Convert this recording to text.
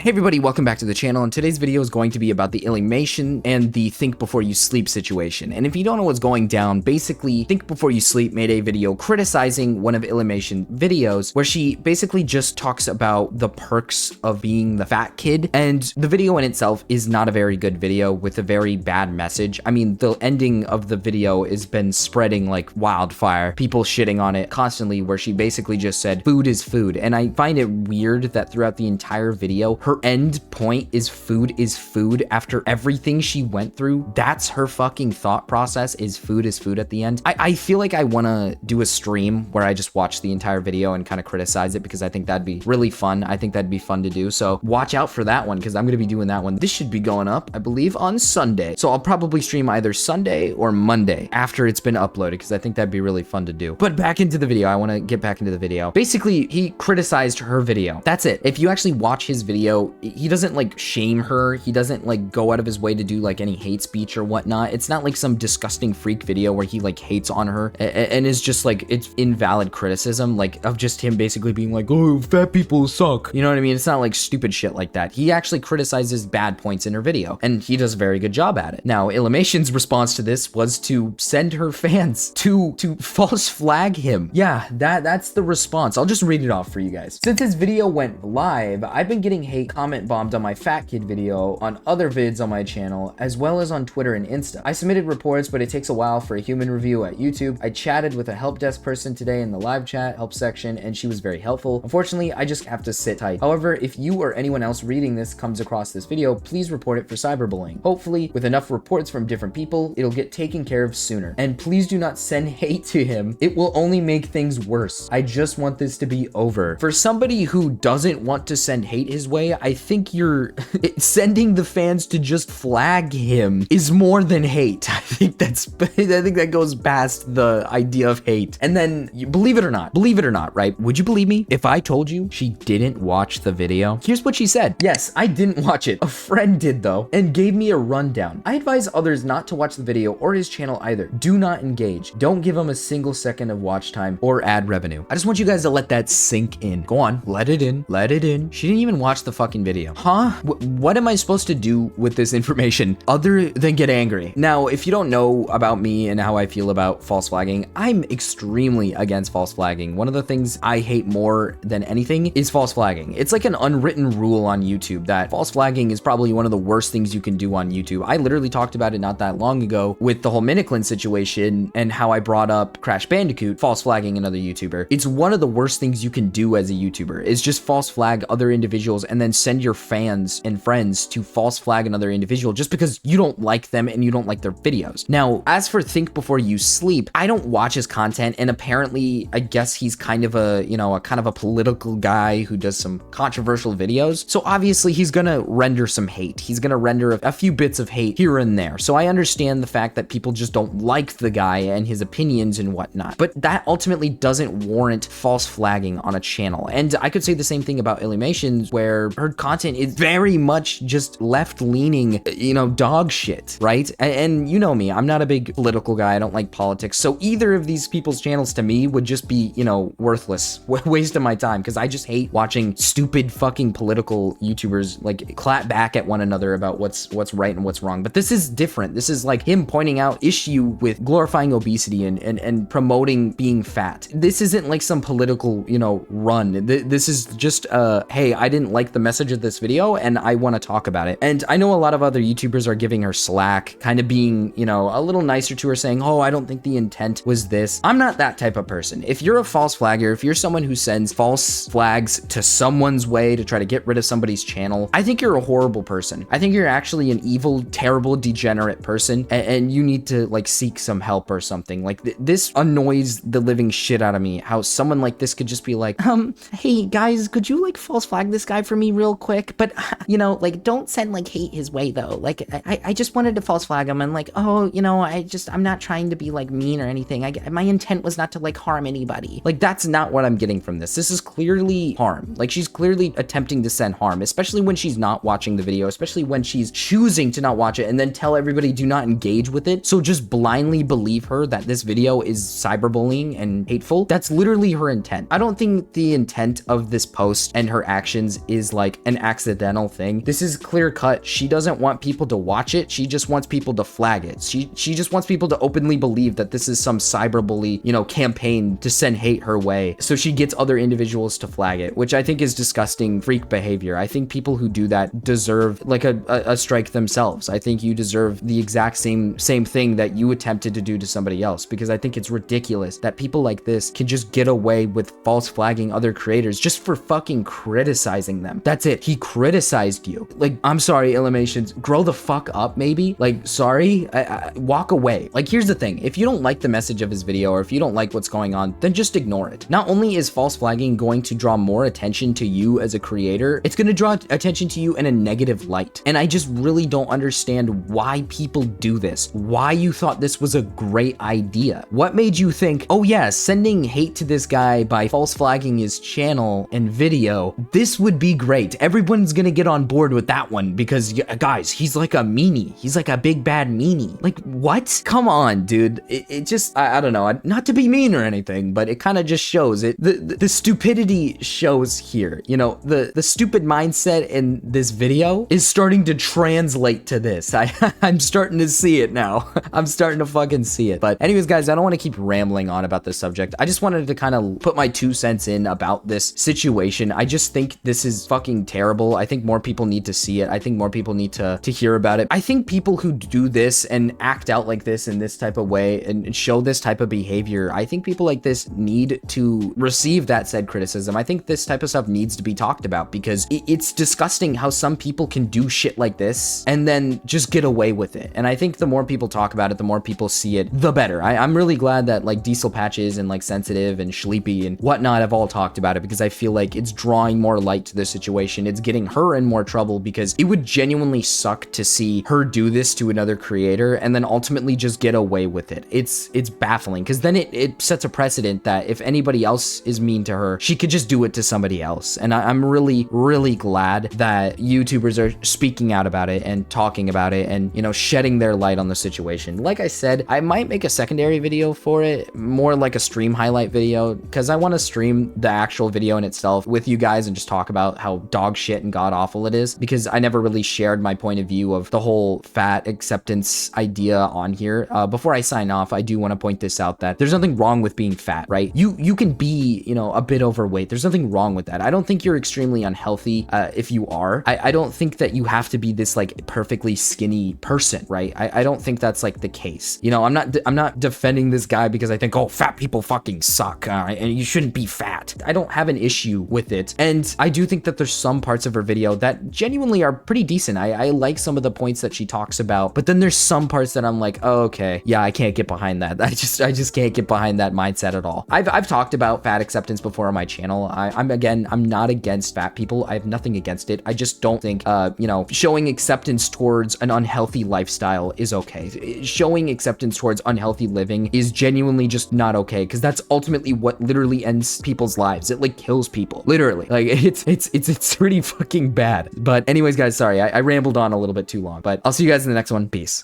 Hey everybody, welcome back to the channel, and today's video is going to be about the Illymation and the Think Before You Sleep situation. And if you don't know what's going down, basically, Think Before You Sleep made a video criticizing one of Illymation videos where she basically just talks about the perks of being the fat kid, and the video in itself is not a very good video with a very bad message. I mean, the ending of the video has been spreading like wildfire, people shitting on it constantly, where she basically just said, food is food. And I find it weird that throughout the entire video, her end point is food after everything she went through. That's her fucking thought process, is food at the end. I feel like I want to do a stream where I just watch the entire video and kind of criticize it, because I think that'd be really fun. I think that'd be fun to do. So watch out for that one, because I'm going to be doing that one. This should be going up, I believe, on Sunday. So I'll probably stream either Sunday or Monday after it's been uploaded, because I think that'd be really fun to do. But back into the video. I want to get back into the video. Basically, he criticized her video. That's it. If you actually watch his video, he doesn't like shame her. He doesn't like go out of his way to do like any hate speech or whatnot. It's not like some disgusting freak video where he like hates on her and is just like, it's invalid criticism, like of just him basically being like, oh, fat people suck. You know what I mean? It's not like stupid shit like that. He actually criticizes bad points in her video, and he does a very good job at it. Now, Illymation's response to this was to send her fans to false flag him. Yeah, that's the response. I'll just read it off for you guys. Since this video went live, I've been getting hate comment bombed on my fat kid video, on other vids on my channel, as well as on Twitter and Insta. I submitted reports, but it takes a while for a human review at YouTube. I chatted with a help desk person today in the live chat help section, and she was very helpful. Unfortunately, I just have to sit tight. However, if you or anyone else reading this comes across this video, please report it for cyberbullying. Hopefully, with enough reports from different people, it'll get taken care of sooner. And please do not send hate to him. It will only make things worse. I just want this to be over. For somebody who doesn't want to send hate his way, I think you're sending the fans to just flag him is more than hate. I think that goes past the idea of hate. And then, believe it or not, right? Would you believe me if I told you she didn't watch the video? Here's what she said. Yes, I didn't watch it. A friend did though, and gave me a rundown. I advise others not to watch the video or his channel either. Do not engage. Don't give him a single second of watch time or ad revenue. I just want you guys to let that sink in. Go on, let it in. She didn't even watch the fucking video. Huh? What am I supposed to do with this information other than get angry? Now, if you don't know about me and how I feel about false flagging, I'm extremely against false flagging. One of the things I hate more than anything is false flagging. It's like an unwritten rule on YouTube that false flagging is probably one of the worst things you can do on YouTube. I literally talked about it not that long ago with the whole Miniclin situation and how I brought up Crash Bandicoot false flagging another YouTuber. It's one of the worst things you can do as a YouTuber, is just false flag other individuals and then send your fans and friends to false flag another individual just because you don't like them and you don't like their videos. Now, as for Think Before You Sleep, I don't watch his content, and apparently I guess he's kind of a, you know, a kind of a political guy who does some controversial videos. So obviously he's gonna render some hate. He's gonna render a few bits of hate here and there. So I understand the fact that people just don't like the guy and his opinions and whatnot, but that ultimately doesn't warrant false flagging on a channel. And I could say the same thing about Illymations, where her content is very much just left-leaning, you know, dog shit, right? And you know me, I'm not a big political guy. I don't like politics. So either of these people's channels to me would just be, you know, worthless, waste of my time, because I just hate watching stupid fucking political YouTubers like clap back at one another about what's right and what's wrong. But this is different. This is like him pointing out issue with glorifying obesity and promoting being fat. This isn't like some political, you know, run. This is just hey, I didn't like the message of this video and I want to talk about it. And I know a lot of other YouTubers are giving her slack, kind of being, you know, a little nicer to her, saying, oh, I don't think the intent was this. I'm not that type of person. If you're a false flagger, if you're someone who sends false flags to someone's way to try to get rid of somebody's channel, I think you're a horrible person. I think you're actually an evil, terrible, degenerate person, and you need to like seek some help or something. Like this annoys the living shit out of me, how someone like this could just be like, hey guys, could you like false flag this guy for me real quick? But you know, like, don't send like hate his way though. Like I just wanted to false flag him, and like, oh, you know, I'm not trying to be like mean or anything. My intent was not to like harm anybody. Like, that's not what I'm getting from this. This is clearly harm. Like, she's clearly attempting to send harm, especially when she's not watching the video, especially when she's choosing to not watch it and then tell everybody do not engage with it. So just blindly believe her that this video is cyberbullying and hateful. That's literally her intent. I don't think the intent of this post and her actions is like like an accidental thing. This is clear cut. She doesn't want people to watch it. She just wants people to flag it. She just wants people to openly believe that this is some cyberbully, you know, campaign to send hate her way. So she gets other individuals to flag it, which I think is disgusting freak behavior. I think people who do that deserve like a strike themselves. I think you deserve the exact same thing that you attempted to do to somebody else, because I think it's ridiculous that people like this can just get away with false flagging other creators just for fucking criticizing them. That's it. He criticized you. Like, I'm sorry, Illymations, grow the fuck up maybe. Like, sorry, walk away. Like, here's the thing. If you don't like the message of his video, or if you don't like what's going on, then just ignore it. Not only is false flagging going to draw more attention to you as a creator, it's going to draw attention to you in a negative light. And I just really don't understand why people do this. Why you thought this was a great idea. What made you think, oh yeah, sending hate to this guy by false flagging his channel and video, this would be great. Everyone's gonna get on board with that one because, guys, he's like a meanie. He's like a big bad meanie. Like, what? Come on, dude. It just, I don't know, not to be mean or anything, but it kind of just shows it. The stupidity shows here. You know, the stupid mindset in this video is starting to translate to this. I'm starting to see it now. I'm starting to fucking see it. But anyways, guys, I don't want to keep rambling on about this subject. I just wanted to kind of put my 2 cents in about this situation. I just think this is fucking terrible. I think more people need to see it. I think more people need to hear about it. I think people who do this and act out like this in this type of way and show this type of behavior, I think people like this need to receive that said criticism. I think this type of stuff needs to be talked about because it's disgusting how some people can do shit like this and then just get away with it. And I think the more people talk about it, the more people see it, the better. I'm really glad that like Diesel Patches and like Sensitive and Sleepy and whatnot have all talked about it, because I feel like it's drawing more light to the situation. It's getting her in more trouble, because it would genuinely suck to see her do this to another creator and then ultimately just get away with it. It's baffling, because then it sets a precedent that if anybody else is mean to her, she could just do it to somebody else. And I'm really, really glad that YouTubers are speaking out about it and talking about it and, you know, shedding their light on the situation. Like I said, I might make a secondary video for it, more like a stream highlight video, because I want to stream the actual video in itself with you guys and just talk about how dog shit and god awful it is, because I never really shared my point of view of the whole fat acceptance idea on here. Before I sign off, I do want to point this out, that there's nothing wrong with being fat, right? You can be, you know, a bit overweight. There's nothing wrong with that. I don't think you're extremely unhealthy if you are. I don't think that you have to be this like perfectly skinny person, right? I don't think that's like the case. You know, I'm not defending this guy because I think, oh, fat people fucking suck and you shouldn't be fat. I don't have an issue with it. And I do think that there's some parts of her video that genuinely are pretty decent. I like some of the points that she talks about, but then there's some parts that I'm like, oh, okay, yeah, I can't get behind that. I just can't get behind that mindset at all. I've talked about fat acceptance before on my channel. I'm not against fat people. I have nothing against it. I just don't think, you know, showing acceptance towards an unhealthy lifestyle is okay. Showing acceptance towards unhealthy living is genuinely just not okay, because that's ultimately what literally ends people's lives. It like kills people, literally. Like it's pretty fucking bad. But anyways, guys, sorry, I rambled on a little bit too long, but I'll see you guys in the next one. Peace.